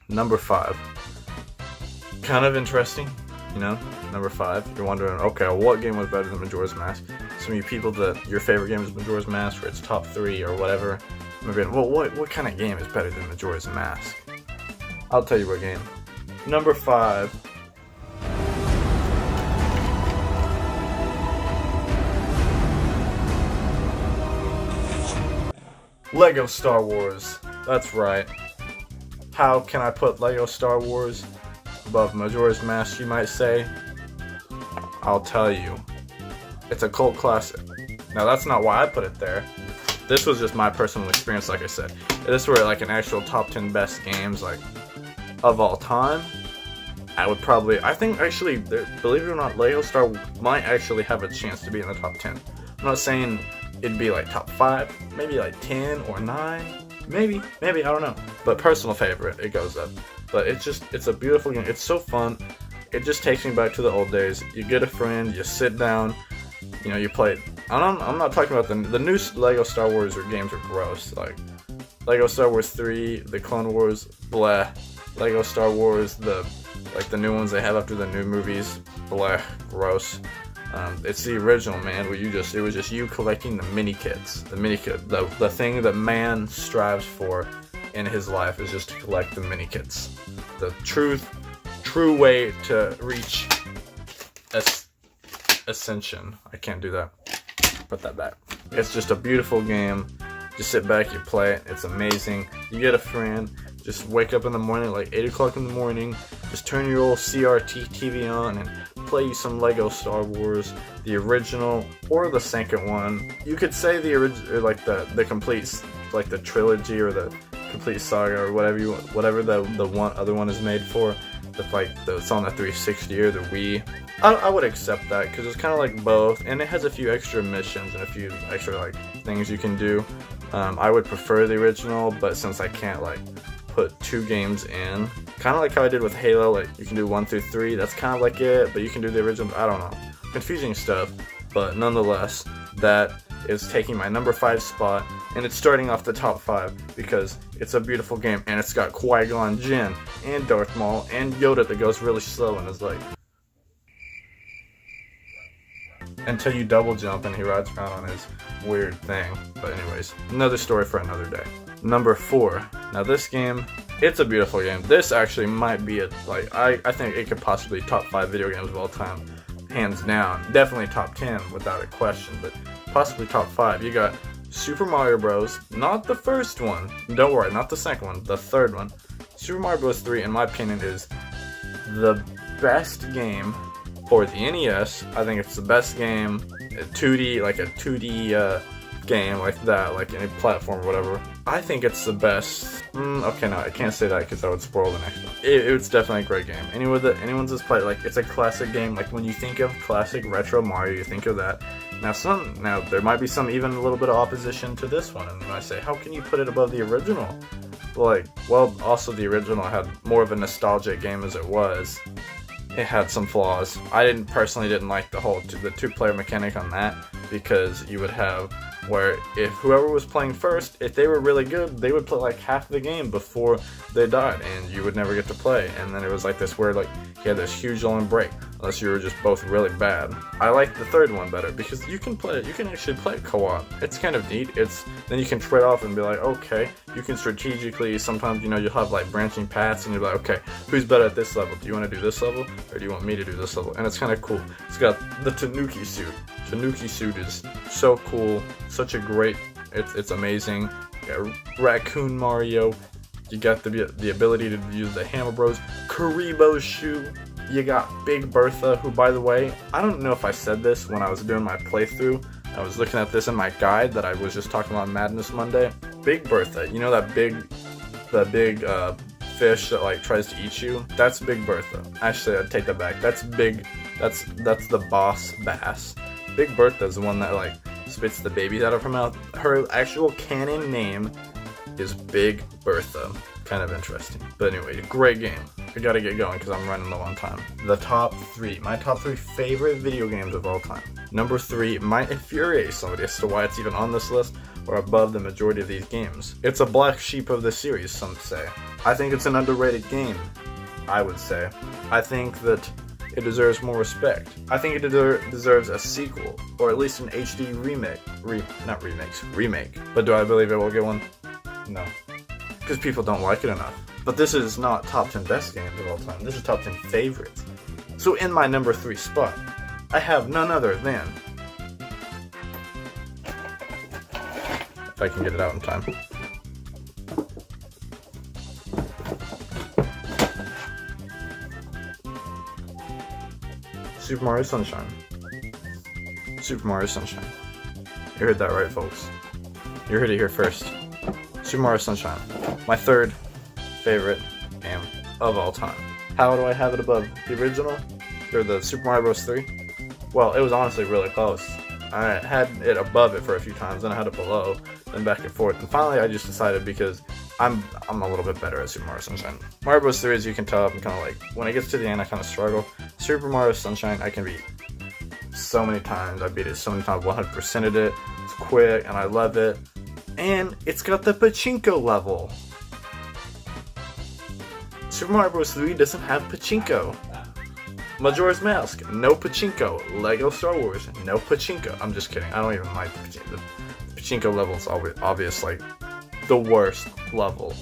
Number 5. Kind of interesting, you know? Number 5. You're wondering, okay, what game was better than Majora's Mask? Some of you people that your favorite game is Majora's Mask, or it's top 3 or whatever. Maybe, well, what kind of game is better than Majora's Mask? I'll tell you what game. Number 5. Lego Star Wars. That's right. How can I put Lego Star Wars above Majora's Mask, you might say? I'll tell you. It's a cult classic. Now, that's not why I put it there. This was just my personal experience, like I said. This were like an actual top 10 best games, like, of all time. I think actually, believe it or not, Lego Star might actually have a chance to be in the top 10. I'm not saying it'd be like top 5, maybe like 10 or 9, maybe, I don't know. But personal favorite, it goes up. But it's a beautiful game. It's so fun. It just takes me back to the old days. You get a friend, you sit down, you know, you play it. I'm not talking about the new Lego Star Wars games are gross. Like Lego Star Wars 3, the Clone Wars, bleh. Lego Star Wars, the new ones they have after the new movies, bleh, gross. It's the original, man, where it was just you collecting the mini kits. The thing that man strives for in his life is just to collect the mini kits. The true way to reach ascension. I can't do that. Put that back. It's just a beautiful game. Just sit back, you play it. It's amazing. You get a friend. Just wake up in the morning, like 8 o'clock in the morning. Just turn your old CRT TV on and play you some Lego Star Wars, the original or the second one. You could say the original, like the complete, like the trilogy or the complete saga or whatever the one other one is made for. It's on the 360 or the Wii. I would accept that because it's kind of like both, and it has a few extra missions and a few extra like things you can do. I would prefer the original, but since I can't like put 2 games in, kind of like how I did with Halo, like you can do 1 through 3, that's kind of like it, but you can do the original. I don't know, confusing stuff, but nonetheless, that is taking my number 5 spot, and it's starting off the top 5 because it's a beautiful game, and it's got Qui-Gon Jinn and Darth Maul and Yoda that goes really slow and is like until you double jump and he rides around on his weird thing. But anyways, another story for another day. Number 4. Now this game, it's a beautiful game. This actually might be I think it could possibly top 5 video games of all time, hands down. Definitely top 10 without a question, but possibly top 5. You got Super Mario Bros. Not the first one. Don't worry, not the second one. The third one. Super Mario Bros. 3, in my opinion, is the best game for the NES. I think it's the best game, a 2D game like that, like any platform or whatever. I think it's the best. Okay, no, I can't say that because that would spoil the next one. It's definitely a great game. Anyone's just played, like, it's a classic game. Like when you think of classic retro Mario, you think of that. Now there might be some even a little bit of opposition to this one, and I say, how can you put it above the original? Well, also the original had more of a nostalgic game as it was. It had some flaws. I personally didn't like the 2-player mechanic on that, because you would have where if whoever was playing first, if they were really good, they would play like half the game before they died, and you would never get to play. And then it was like this weird, like, you had this huge long break, unless you were just both really bad. I like the third one better because you can actually play co-op. It's kind of neat. Then you can trade off and be like, okay, you can strategically, sometimes, you know, you'll have like branching paths and you're like, okay, who's better at this level? Do you want to do this level, or do you want me to do this level? And it's kind of cool. It's got the Tanuki suit. Tanuki suit is so cool. Such a great, it's amazing. You got Raccoon Mario. You got the ability to use the Hammer Bros. Karibo shoe. You got Big Bertha, who, by the way, I don't know if I said this when I was doing my playthrough. I was looking at this in my guide that I was just talking about Madness Monday. Big Bertha, you know that big fish that like tries to eat you? That's Big Bertha. Actually, I'd take that back. That's the boss bass. Big Bertha is the one that like spits the babies out of her mouth. Her actual canon name is Big Bertha. Kind of interesting. But anyway, great game. I gotta get going because I'm running low on time. My top 3 favorite video games of all time. Number 3 might infuriate somebody as to why it's even on this list, or above the majority of these games. It's a black sheep of the series, some say. I think it's an underrated game, I would say. I think that it deserves more respect. I think it deserves a sequel, or at least an HD remake. Remake. But do I believe it will get one? No. Because people don't like it enough. But this is not top 10 best games of all time. This is top 10 favorites. So in my number 3 spot, I have none other than... If I can get it out in time. Super Mario Sunshine. Super Mario Sunshine. You heard that right, folks. You heard it here first. Super Mario Sunshine. My 3rd favorite game of all time. How do I have it above the original? Or the Super Mario Bros. 3? Well, it was honestly really close. I had it above it for a few times, then I had it below, then back and forth. And finally I just decided, because I'm a little bit better at Super Mario Sunshine. Mario Bros. 3, as you can tell, I'm kind of like, when it gets to the end, I kind of struggle. Super Mario Sunshine, I can beat so many times. I beat it so many times, 100%ed it. It's quick, and I love it. And it's got the pachinko level. Super Mario Bros. 3 doesn't have pachinko. Majora's Mask, no pachinko. Lego Star Wars, no pachinko. I'm just kidding. I don't even like the pachinko. The pachinko level is obvious, like, the worst level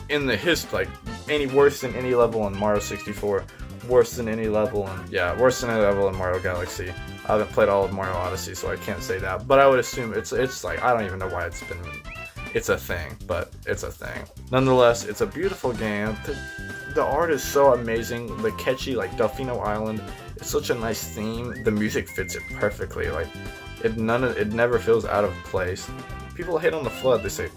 in the history, like, any worse than any level in Mario 64, worse than any level in, worse than any level in Mario Galaxy. I haven't played all of Mario Odyssey, so I can't say that, but I would assume it's like, I don't even know why it's a thing, but it's a thing. Nonetheless, it's a beautiful game. The art is so amazing. The catchy, like, Delfino Island, it's such a nice theme. The music fits it perfectly. Like, it never feels out of place. People hate on the FLUDD. They say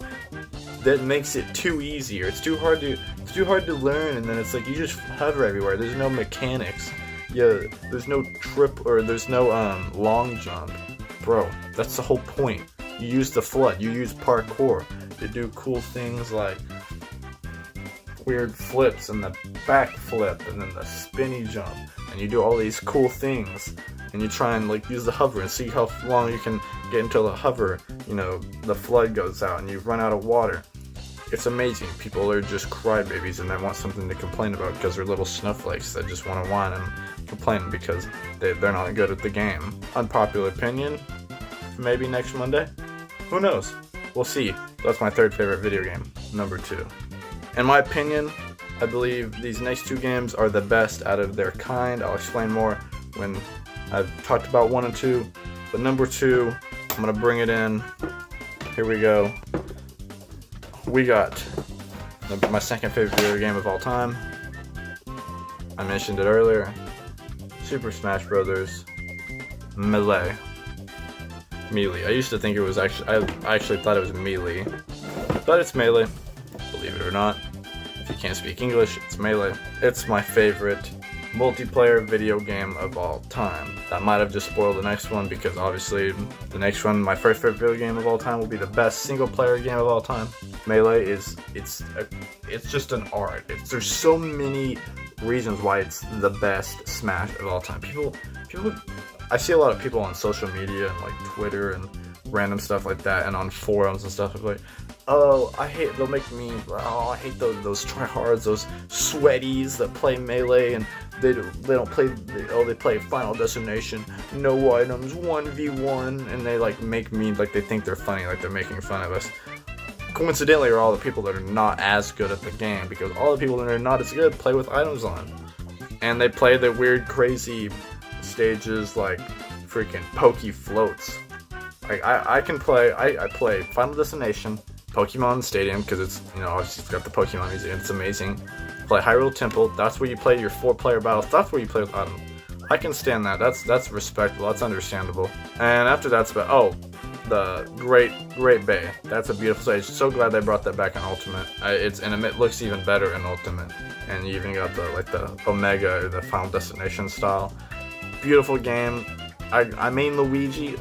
that makes it too easy, or it's too hard to learn, and then it's like you just hover everywhere. There's no mechanics. Yeah, there's no trip, or there's no long jump. Bro, that's the whole point. You use the FLUDD. You use parkour to do cool things like weird flips and the back flip and then the spinny jump, and you do all these cool things, and you try and, like, use the hover and see how long you can get until the hover, you know, the FLUDD goes out and you run out of water. It's amazing. People are just crybabies and they want something to complain about because they're little snowflakes that just want to whine and complain because they're not good at the game. Unpopular opinion, maybe next Monday? Who knows? We'll see. That's my 3rd favorite video game, number 2. In my opinion, I believe these next 2 games are the best out of their kind. I'll explain more when I've talked about 1 and 2. But number 2, I'm going to bring it in. Here we go. We got my 2nd favorite video game of all time. I mentioned it earlier. Super Smash Bros. Melee. I used to think it was I actually thought it was Melee. But it's Melee. Believe it or not. If you can't speak English, it's Melee. It's my favorite multiplayer video game of all time. That might have just spoiled the next one, because obviously the next one, my first favorite video game of all time, will be the best single player game of all time. Melee is it's just an art. There's so many reasons why it's the best Smash of all time. People I see a lot of people on social media and, like, Twitter and random stuff like that, and on forums and stuff, like, oh, I hate those tryhards, those sweaties that play Melee, and they don't play, they play Final Destination, no items, 1v1, and they, like, make me, like, they think they're funny, like they're making fun of us. Coincidentally, are all the people that are not as good at the game, because all the people that are not as good play with items on, and they play the weird, crazy stages like freaking Pokey Floats. Like, I play Final Destination, Pokemon Stadium, because it's, you know, obviously it's got the Pokemon music, it's amazing. Play Hyrule Temple, that's where you play your 4-player battles, that's where you play with items. I can stand that, that's respectable, that's understandable. And after that's about, the Great Bay, that's a beautiful stage. So glad they brought that back in Ultimate. And it looks even better in Ultimate. And you even got the Omega, or the Final Destination style. Beautiful game. I main Luigi,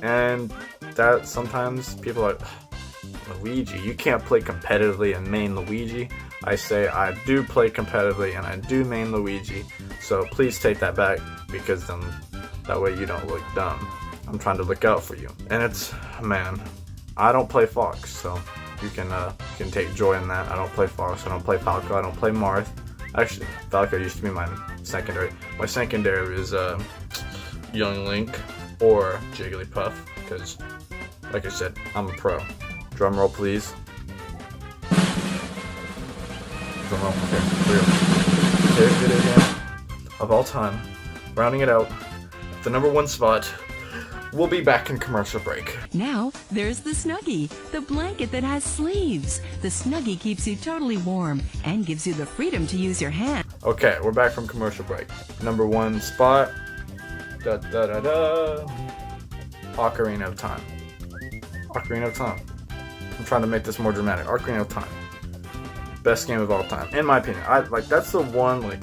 and that sometimes people are like, Luigi, you can't play competitively and main Luigi. I say I do play competitively and I do main Luigi, so please take that back, because then that way you don't look dumb. I'm trying to look out for you. And it's, man, I don't play Fox, so you can take joy in that. I don't play Fox. I don't play Falco. I don't play Marth. Actually, Falco used to be my secondary. My secondary is Young Link or Jigglypuff, because, like I said, I'm a pro. Drum roll, please. Drum roll. Okay, favorite video game of all time. Rounding it out, the #1 spot. We'll be back in commercial break. Now, there's the Snuggie, the blanket that has sleeves. The Snuggie keeps you totally warm and gives you the freedom to use your hand. Okay, we're back from commercial break. #1 spot. Da da da da. Ocarina of Time. Ocarina of Time. I'm trying to make this more dramatic. Ocarina of Time. Best game of all time, in my opinion. That's the one, like,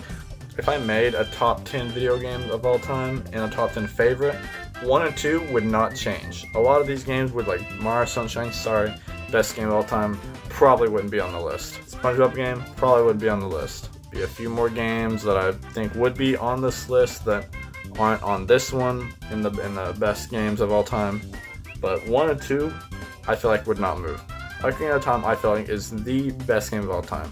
if I made a top 10 video game of all time and a top 10 favorite, 1 and 2 would not change. A lot of these games would, like Mario Sunshine, sorry, best game of all time, probably wouldn't be on the list. SpongeBob game, probably would be on the list. Be a few more games that I think would be on this list that aren't on this one in the best games of all time. But 1 and 2, I feel like would not move. Ocarina of Time, I feel like, is the best game of all time.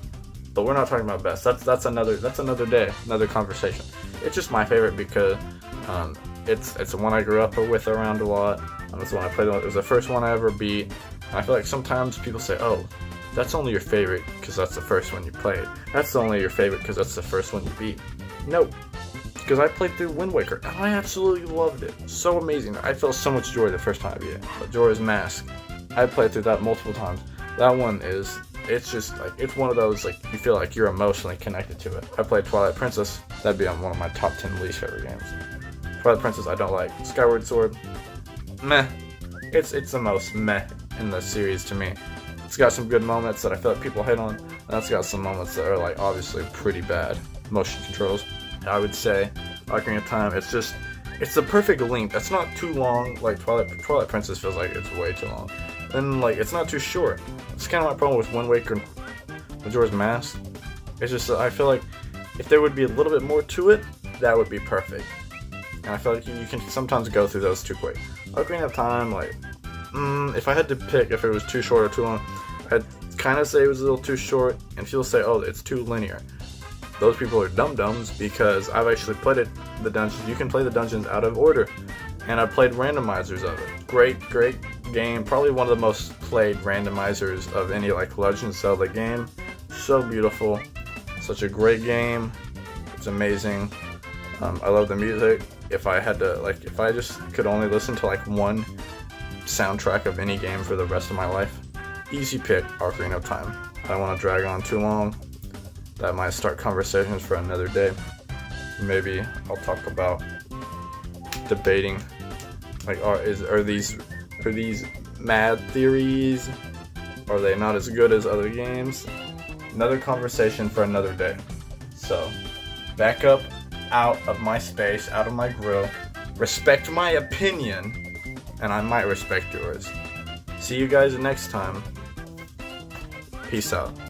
But we're not talking about best. That's another day, another conversation. It's just my favorite because it's the one I grew up with around a lot. It's the one I played. It was the first one I ever beat. And I feel like sometimes people say, "Oh, that's only your favorite because that's the first one you played. That's only your favorite because that's the first one you beat." No, because I played through Wind Waker and I absolutely loved it. So amazing. I felt so much joy the first time I beat it. Majora's Mask, I played through that multiple times. That one it's just like, it's one of those, like, you feel like you're emotionally connected to it. I played Twilight Princess. That'd be on one of my top 10 least favorite games. Twilight Princess I don't like. Skyward Sword, meh. It's the most meh in the series to me. It's got some good moments that I feel like people hate on, and it's got some moments that are, like, obviously pretty bad. Motion controls, I would say. Ocarina of Time, it's the perfect length. It's not too long. Like Twilight Princess feels like it's way too long. And, like, it's not too short. It's kind of my problem with Wind Waker and Majora's Mask. It's just, I feel like if there would be a little bit more to it, that would be perfect. And I feel like you can sometimes go through those too quick. Ocarina of Time, like, if I had to pick if it was too short or too long, I'd kind of say it was a little too short, and people say, oh, it's too linear. Those people are dum-dums, because I've actually played the dungeons. You can play the dungeons out of order, and I played randomizers of it. Great game. Probably one of the most played randomizers of any, like, Legend of Zelda game. So beautiful. Such a great game. It's amazing. I love the music. If I had to, like, if I just could only listen to, like, one soundtrack of any game for the rest of my life, easy pick, Ocarina of Time. I don't want to drag on too long. That might start conversations for another day. Maybe I'll talk about debating, like, are these mad theories? Are they not as good as other games? Another conversation for another day. So, back up out of my space, out of my grill. Respect my opinion, and I might respect yours. See you guys next time. Peace out.